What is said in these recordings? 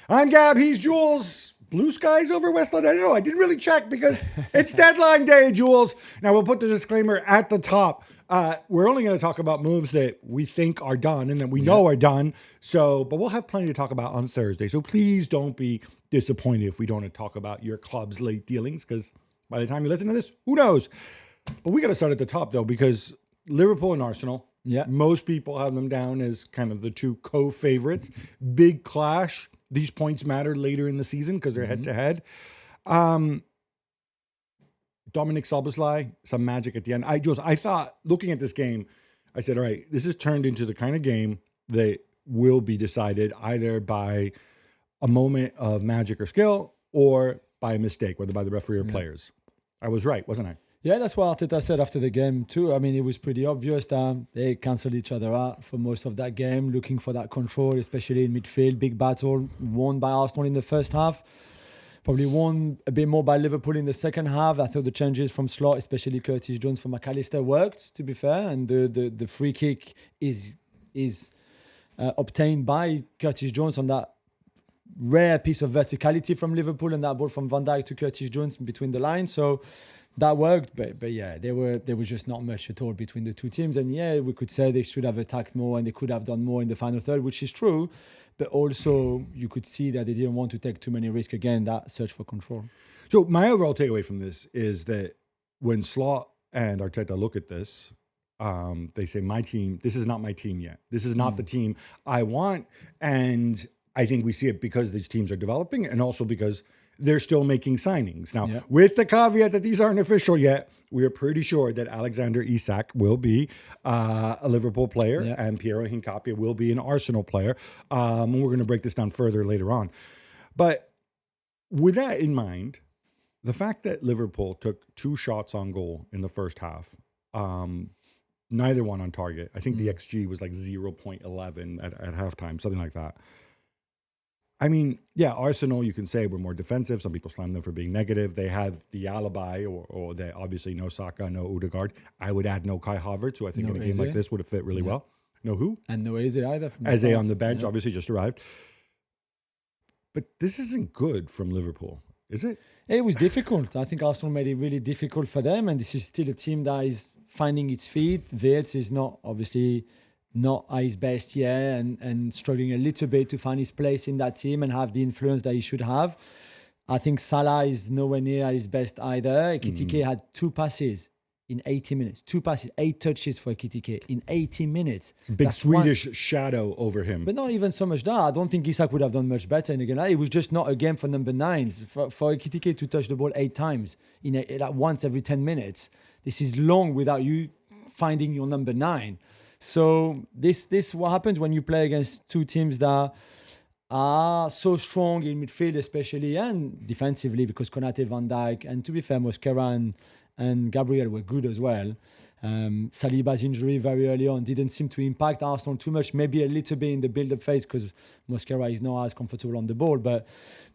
I'm Gab, he's Jules. Blue skies over West London? I don't know. I didn't really check because it's deadline day, Jules. Now, we'll put the disclaimer at the top. We're only going to talk about moves that we think are done and that we know are done. But we'll have plenty to talk about on Thursday. So please don't be disappointed if we don't talk about your club's late dealings, because by the time you listen to this, who knows? But we got to start at the top, though, because Liverpool and Arsenal, most people have them down as kind of the two co-favorites. Big clash. These points matter later in the season because they're head-to-head. Dominik Szoboszlai, some magic at the end. I thought, looking at this game, I said, all right, this has turned into the kind of game that will be decided either by a moment of magic or skill or by a mistake, whether by the referee or players. I was right, wasn't I? Yeah, that's what Arteta said after the game too. I mean, it was pretty obvious that they cancelled each other out for most of that game, looking for that control, especially in midfield. Big battle, won by Arsenal in the first half. Probably won a bit more by Liverpool in the second half. I thought the changes from Slot, especially Curtis Jones for McAllister, worked, to be fair. And the free kick is obtained by Curtis Jones on that rare piece of verticality from Liverpool, and that ball from Van Dijk to Curtis Jones between the lines. So that worked, but yeah, there was just not much at all between the two teams. And yeah, we could say they should have attacked more and they could have done more in the final third, which is true. But also, you could see that they didn't want to take too many risks. Again, that search for control. So my overall takeaway from this is that when Slot and Arteta look at this, they say, my team, this is not my team yet. This is not the team I want. And I think we see it because these teams are developing and also because they're still making signings. Now, with the caveat that these aren't official yet, we're pretty sure that Alexander Isak will be a Liverpool player and Piero Hincapié will be an Arsenal player. And we're going to break this down further later on. But with that in mind, the fact that Liverpool took 2 shots on goal in the first half, neither one on target. I think the XG was like 0.11 at halftime, something like that. I mean, yeah, Arsenal, you can say we're more defensive. Some people slam them for being negative. They have the alibi, or they obviously no Saka, no Odegaard. I would add no Kai Havertz, who I think in a game like this would have fit really well. No who? And no Eze either. Eze on the bench, obviously just arrived. But this isn't good from Liverpool, is it? It was difficult. I think Arsenal made it really difficult for them, and this is still a team that is finding its feet. Wirtz is not at his best yet and struggling a little bit to find his place in that team and have the influence that he should have. I think Salah is nowhere near at his best either. Ekitike had 2 passes in 80 minutes. 2 passes, 8 touches for Ekitike in 80 minutes. Big Swedish shadow over him. But not even so much that. I don't think Isak would have done much better in a game. It was just not a game for number 9s. For Ekitike to touch the ball 8 times, once every 10 minutes, this is long without you finding your number 9. So this what happens when you play against 2 teams that are so strong in midfield, especially, and defensively, because Konate, Van Dijk, and to be fair, Mosquera and Gabriel were good as well. Saliba's injury very early on didn't seem to impact Arsenal too much, maybe a little bit in the build-up phase because Mosquera is not as comfortable on the ball. But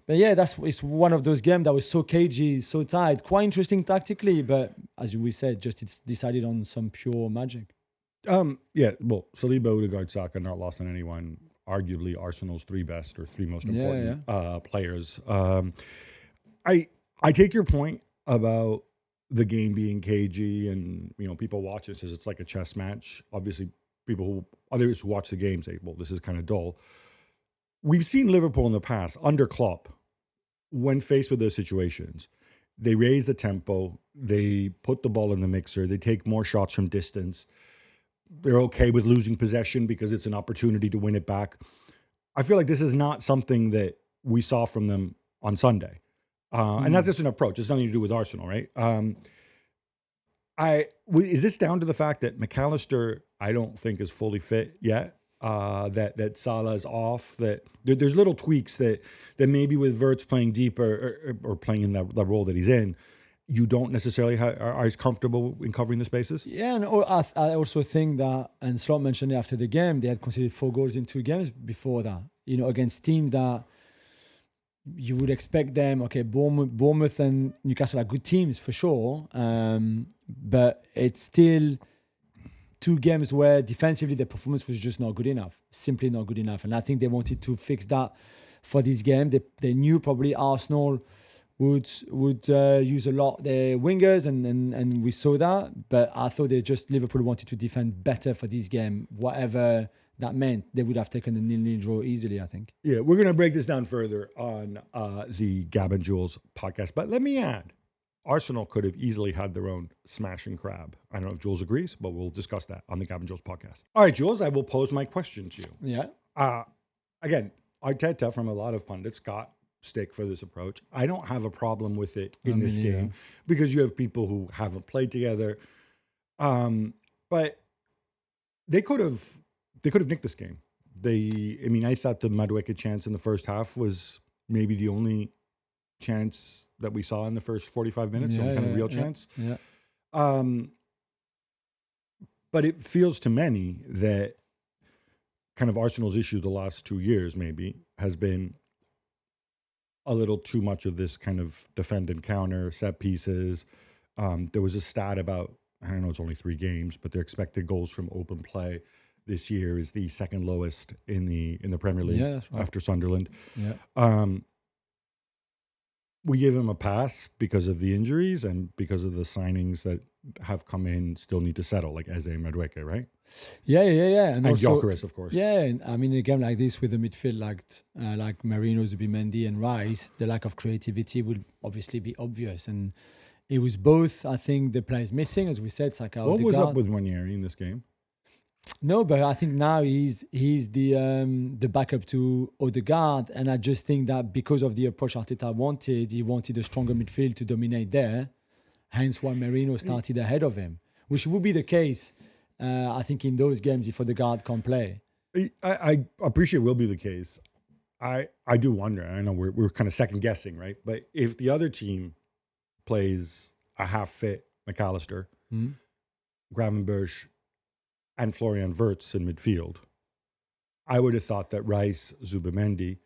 yeah, it's one of those games that was so cagey, so tight, quite interesting tactically, but as we said, just it's decided on some pure magic. Well, Saliba, Odegaard, Saka, not lost on anyone. Arguably Arsenal's 3 best or 3 most important players. I take your point about the game being cagey, and people watch it as it's like a chess match. Obviously, others who watch the game say, "Well, this is kind of dull." We've seen Liverpool in the past under Klopp, when faced with those situations, they raise the tempo, they put the ball in the mixer, they take more shots from distance. They're okay with losing possession because it's an opportunity to win it back. I feel like this is not something that we saw from them on Sunday. And that's just an approach. It's nothing to do with Arsenal, right? Is this down to the fact that McAllister, I don't think, is fully fit yet? That Salah is off? That there's little tweaks that maybe with Wirtz playing deeper or playing in that role that he's in, you don't necessarily are as comfortable in covering the spaces? Yeah, and I also think that, and Slot mentioned it after the game, they had conceded 4 goals in 2 games before that, against teams that you would expect them. Okay, Bournemouth and Newcastle are good teams for sure, but it's still 2 games where defensively the performance was just not good enough, simply not good enough. And I think they wanted to fix that for this game. They knew probably Arsenal would use a lot their wingers, and we saw that. But I thought Liverpool wanted to defend better for this game, whatever that meant. They would have taken a 0-0 draw easily, I think. Yeah, we're going to break this down further on the Gab and Jules podcast. But let me add, Arsenal could have easily had their own smash and grab. I don't know if Jules agrees, but we'll discuss that on the Gab and Jules podcast. All right, Jules, I will pose my question to you. Yeah. Again, Arteta, from a lot of pundits, got stick for this approach. I don't have a problem with it in this game because you have people who haven't played together. But they could have nicked this game. I thought the Madueke chance in the first half was maybe the only chance that we saw in the first 45 minutes, real chance. Yeah. But it feels to many that kind of Arsenal's issue the last 2 years maybe has been a little too much of this kind of defend and counter, set pieces. There was a stat about, I don't know, it's only 3 games, but their expected goals from open play this year is the second lowest in the Premier League after Sunderland. Yeah. We give him a pass because of the injuries and because of the signings that have come in still need to settle, like Eze and Madueke, right? Yeah. And Gyökeres, of course. Yeah, and I mean, a game like this with the midfield like Marino, Zubimendi, and Rice, the lack of creativity will obviously be obvious. And it was both, I think, the players missing, as we said, Saka. What was up with Ranieri in this game? No, but I think now he's the backup to Odegaard, and I just think that because of the approach Arteta wanted, he wanted a stronger midfield to dominate there. Hence why Marino started ahead of him, which would be the case, I think, in those games if Odegaard can't play. I appreciate will be the case. I do wonder. I know we're kind of second guessing, right? But if the other team plays a half fit McAllister, Gravenberch, and Florian Wirtz in midfield, I would have thought that Rice, Zubimendi,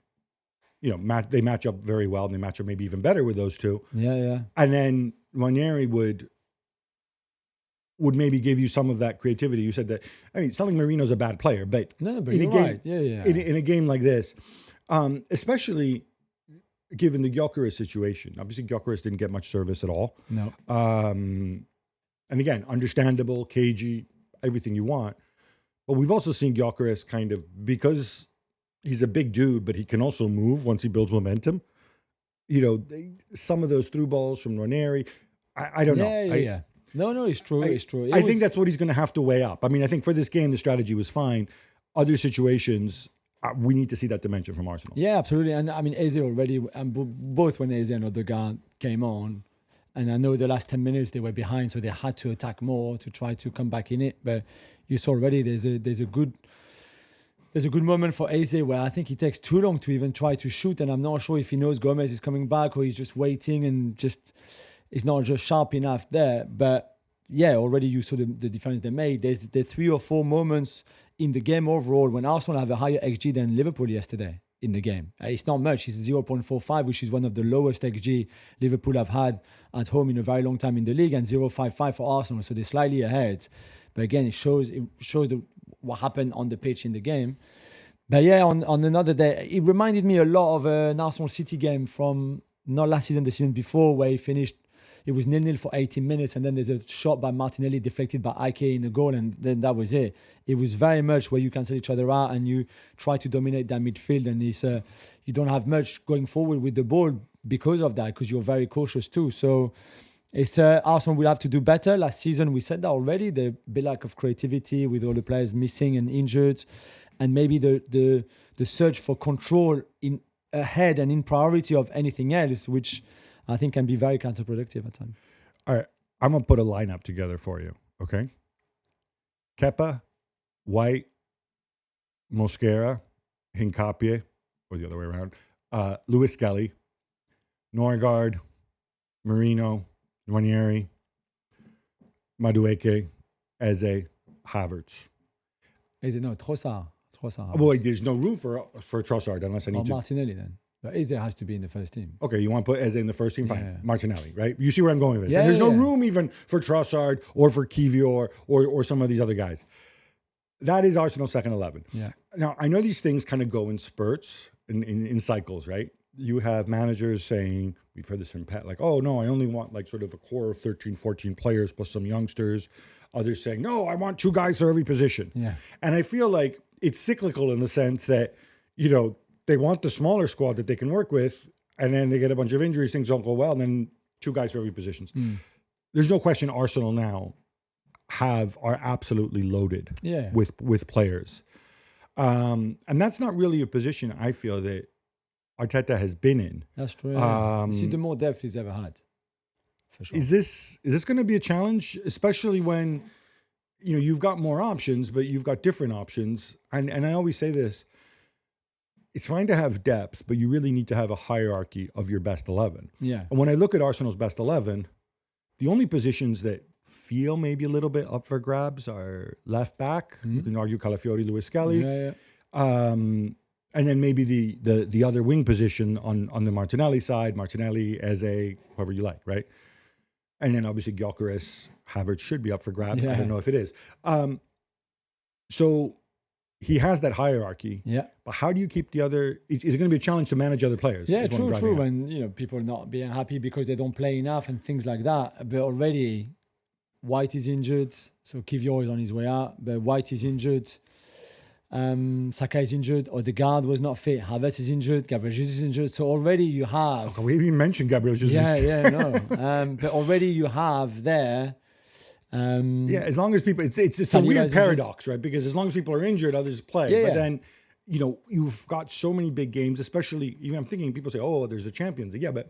they match up very well, and they match up maybe even better with those two. Yeah. And then Ranieri would maybe give you some of that creativity. You said that, something Marino's a bad player, but you're game, right. Yeah. In a game like this, especially given the Gyökeres situation. Obviously, Gyökeres didn't get much service at all. No. And again, understandable, cagey, everything you want. But we've also seen Gyökeres kind of, because he's a big dude, but he can also move once he builds momentum. Some of those through balls from Ranieri, I don't know. Yeah. No, it's true. It's true. I think that's what he's going to have to weigh up. I think for this game, the strategy was fine. Other situations, we need to see that dimension from Arsenal. Yeah, absolutely. And Eze already, and both when Eze and Odegaard came on, and I know the last 10 minutes they were behind, so they had to attack more to try to come back in it. But you saw already there's a good moment for Eze where I think he takes too long to even try to shoot, and I'm not sure if he knows Gomez is coming back or he's just waiting and just is not just sharp enough there. But yeah, already you saw the difference they made. There's 3 or 4 moments in the game overall when Arsenal have a higher XG than Liverpool yesterday in the game. It's not much. It's 0.45, which is one of the lowest XG Liverpool have had at home in a very long time in the league, and 0.55 for Arsenal. So they're slightly ahead. But again, it shows what happened on the pitch in the game. But yeah, on another day, it reminded me a lot of an Arsenal City game from not last season, the season before, where he finished. It was 0-0 for 18 minutes, and then there's a shot by Martinelli deflected by Ike in the goal, and then that was it. It was very much where you cancel each other out and you try to dominate that midfield, and you don't have much going forward with the ball because of that, because you're very cautious too. So it's Arsenal will have to do better. Last season, we said that already, the bit lack of creativity with all the players missing and injured, and maybe the search for control in ahead and in priority of anything else, which I think can be very counterproductive at times. All right, I'm going to put a lineup together for you, okay? Kepa, White, Mosquera, Hincapie, or the other way around, Lewis Skelly, Norgard, Marino, Ranieri, Madueke, Eze, Havertz. Eze, no, Trossard. Well, there's no room for Trossard unless I need to. Martinelli then. But Eze has to be in the first team. Okay, you want to put Eze in the first team? Fine. Yeah. Martinelli, right? You see where I'm going with this. Yeah, and there's no room even for Trossard or for Kivior or some of these other guys. That is Arsenal's second 11. Yeah. Now, I know these things kind of go in spurts, in cycles, right? You have managers saying, we've heard this from Pat, like, oh, no, I only want like sort of a core of 13, 14 players plus some youngsters. Others saying, no, I want 2 guys for every position. Yeah. And I feel like it's cyclical in the sense that, you know, they want the smaller squad that they can work with, and then they get a bunch of injuries, things don't go well, and then 2 guys for every position. There's no question Arsenal now are absolutely loaded with players. And that's not really a position I feel that Arteta has been in. That's true. This is the more depth he's ever had, for sure. Is this going to be a challenge, especially when, you know, you've got more options, but you've got different options? And I always say this: it's fine to have depth, but you really need to have a hierarchy of your best 11. Yeah. And when I look at Arsenal's best 11, the only positions that feel maybe a little bit up for grabs are left back. You can argue Calafiori, Lewis Skelly. And then maybe the other wing position on the Martinelli side, Martinelli, Eze, whoever you like, right? And then obviously Gyökeres, Havertz should be up for grabs. I don't know if it is. So he has that hierarchy. Yeah. But how do you keep the other? Is it going to be a challenge to manage other players? Yeah, true. And, you know, people not being happy because they don't play enough and things like that. But already White is injured. So Kivior is on his way out. But White is injured. Saka is injured. Odegaard was not fit. Havertz is injured. Gabriel Jesus is injured. So already you have... we even mentioned Gabriel Jesus. But already you have there... as long as people... It's a weird paradox, right? Because as long as people are injured, others play. But then, you know, you've got so many big games, especially... Even I'm thinking, people say, oh, there's the Champions League. Yeah, but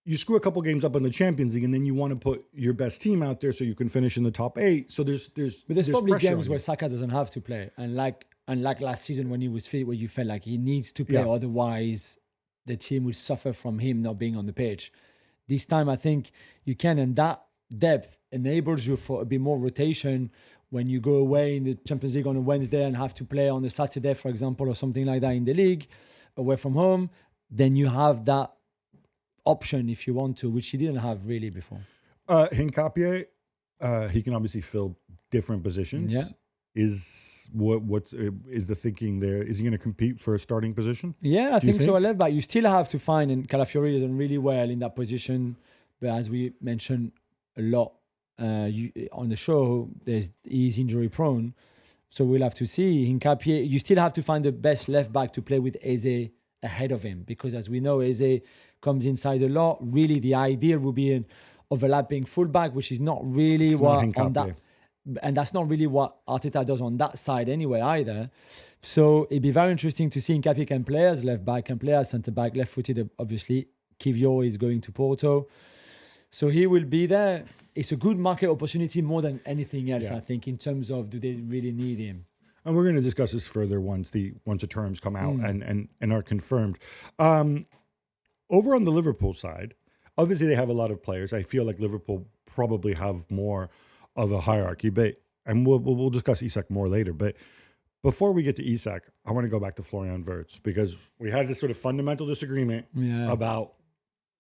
you screw a couple games up in the Champions League, and then you want to put your best team out there so you can finish in the top 8. So there's probably games where Saka doesn't have to play, and unlike last season when he was fit, where you felt like he needs to play, otherwise the team will suffer from him not being on the pitch. This time, I think you can, and that depth enables you for a bit more rotation when you go away in the Champions League on a Wednesday and have to play on a Saturday, for example, or something like that in the league, away from home. Then you have that option if you want to, which he didn't have really before. Hincapié, he can obviously fill different positions. Yeah. Is the thinking there? Is he going to compete for a starting position? Yeah, I think so. I love that. You still have to find, and Calafiori has done really well in that position. But as we mentioned a lot on the show, he's injury prone. So we'll have to see. Hincapié, you still have to find the best left back to play with Eze ahead of him, because as we know, Eze comes inside a lot. Really, the ideal would be an overlapping fullback, which is not really on that, and that's not really what Arteta does on that side anyway either. So it'd be very interesting to see Hincapié can play as left back, can play as centre back, left-footed. Obviously, Kivior is going to Porto, so he will be there. It's a good market opportunity more than anything else, I think, in terms of do they really need him. And we're going to discuss this further once the terms come out and are confirmed. Over on the Liverpool side, obviously they have a lot of players. I feel like Liverpool probably have more of a hierarchy, and we'll discuss Isak more later. But before we get to Isak, I want to go back to Florian Wirtz, because we had this sort of fundamental disagreement about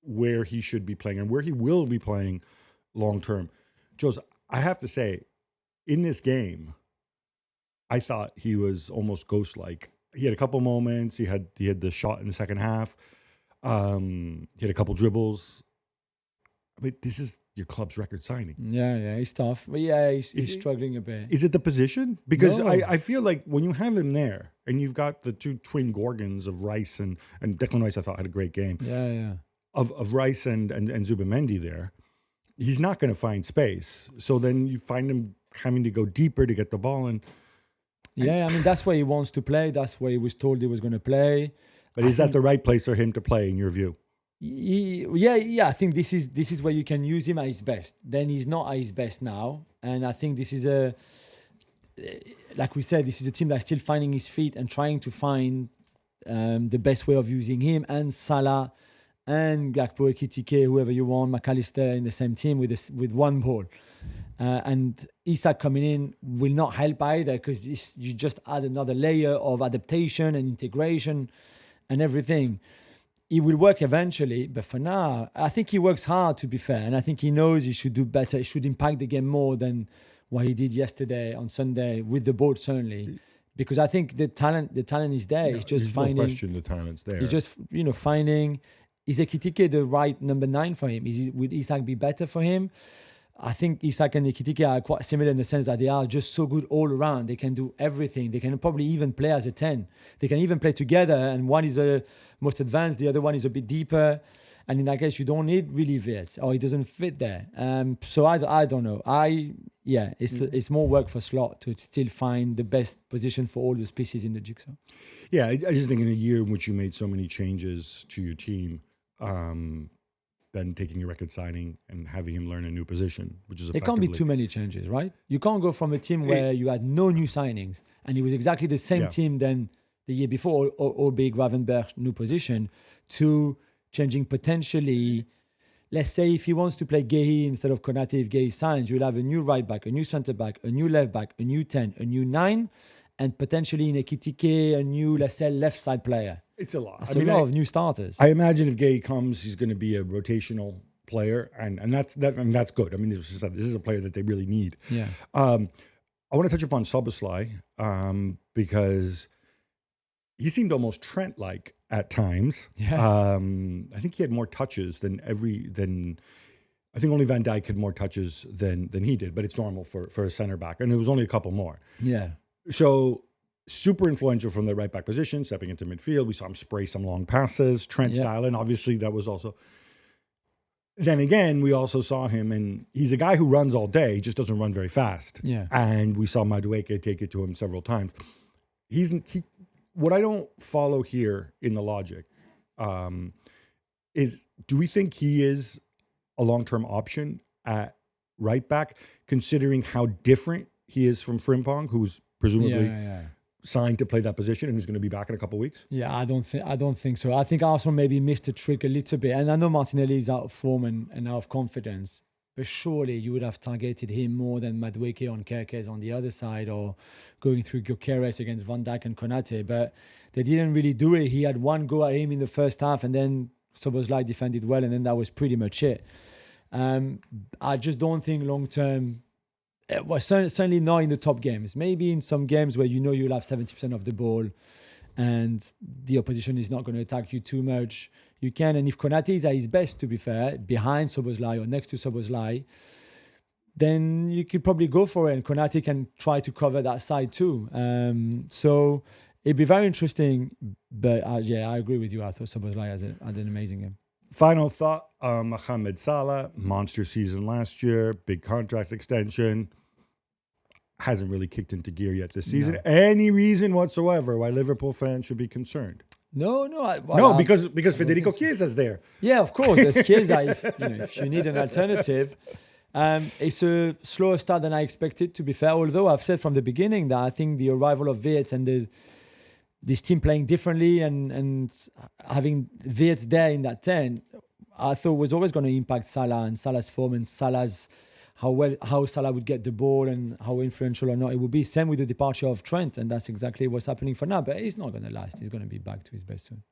where he should be playing and where he will be playing long term. Jose, I have to say, in this game, I thought he was almost ghost-like. He had a couple moments. He had the shot in the second half. He had a couple dribbles. I mean, this is your club's record signing. Yeah, he's tough. But he's struggling a bit. Is it the position? Because I feel like when you have him there and you've got the 2 twin Gorgons of Rice and Declan Rice, I thought had a great game. Yeah. Of Rice and Zubimendi there, he's not going to find space. So then you find him having to go deeper to get the ball in. Yeah, I mean, that's where he wants to play. That's where he was told he was going to play. But is that the right place for him to play, in your view? Yeah. I think this is where you can use him at his best. Then he's not at his best now. And I think this is like we said, this is a team that's still finding his feet and trying to find the best way of using him and Salah and Gakpo, Ekitike, whoever you want, McAllister in the same team with one ball. And Isak coming in will not help either, because you just add another layer of adaptation and integration and everything. It will work eventually, but for now, I think he works hard, to be fair, and I think he knows he should do better. He should impact the game more than what he did yesterday on Sunday with the ball, certainly. because I think the talent is there. No, It's just there's finding. no question the talent's there. It's just finding. Is Ekitike the right number 9 for him? Would Isak be better for him? I think Isak and Ekitike are quite similar in the sense that they are just so good all around. They can do everything. They can probably even play as a 10. They can even play together, and one is a most advanced, the other one is a bit deeper. And in that case, you don't need really Wirtz, or it doesn't fit there. So I don't know. It's more work for Slot to still find the best position for all those pieces in the jigsaw. Yeah, I just think in a year in which you made so many changes to your team, then taking your record signing and having him learn a new position, which is There can't be too many changes, right? You can't go from a team where you had no new signings and it was exactly the same team than the year before, or big Gravenberg new position, to changing potentially. Let's say if he wants to play Gehi instead of Konate, if Gehi signs, you'll have a new right back, a new centre back, a new left back, a new 10, a new 9, and potentially in Ekitike, a new, let's say, left side player. It's a lot. That's a lot of new starters. I imagine if Gay comes, he's going to be a rotational player, and that's good. I mean, this is a player that they really need. Yeah. I want to touch upon Szoboszlai because he seemed almost Trent-like at times. Yeah. I think he had more touches than I think only Van Dijk had more touches than he did, but it's normal for a center back, and it was only a couple more. Yeah. So super influential from the right back position, stepping into midfield. We saw him spray some long passes, Trent style, and obviously that was also. Then again, we also saw him, and he's a guy who runs all day, he just doesn't run very fast. Yeah. And we saw Madueke take it to him several times. What I don't follow here in the logic is, do we think he is a long-term option at right back, considering how different he is from Frimpong, who's presumably signed to play that position and who's going to be back in a couple of weeks? Yeah, I don't think so. I think Arsenal maybe missed the trick a little bit. And I know Martinelli is out of form and out of confidence, but surely you would have targeted him more than Madueke on Kerkez on the other side, or going through Gyökeres against Van Dijk and Konate. But they didn't really do it. He had one go at him in the first half, and then Szoboszlai defended well, and then that was pretty much it. I just don't think long-term. Well, certainly not in the top games. Maybe in some games where you know you'll have 70% of the ball and the opposition is not going to attack you too much, you can. And if Konate is at his best, to be fair, behind Szoboszlai or next to Szoboszlai, then you could probably go for it, and Konate can try to cover that side too. So it'd be very interesting. But I agree with you. I thought Szoboszlai had an amazing game. Final thought, Mohamed Salah, monster season last year, big contract extension, hasn't really kicked into gear yet this season. No. Any reason whatsoever why Liverpool fans should be concerned? No, because Federico Chiesa's there. Yeah, of course, there's Chiesa. If you need an alternative. It's a slower start than I expected, to be fair, although I've said from the beginning that I think the arrival of Wirtz and this team playing differently and having Wirtz there in that 10, I thought was always going to impact Salah and Salah's form and how Salah would get the ball and how influential or not it would be. Same with the departure of Trent, and that's exactly what's happening for now. But he's not going to last. He's going to be back to his best soon.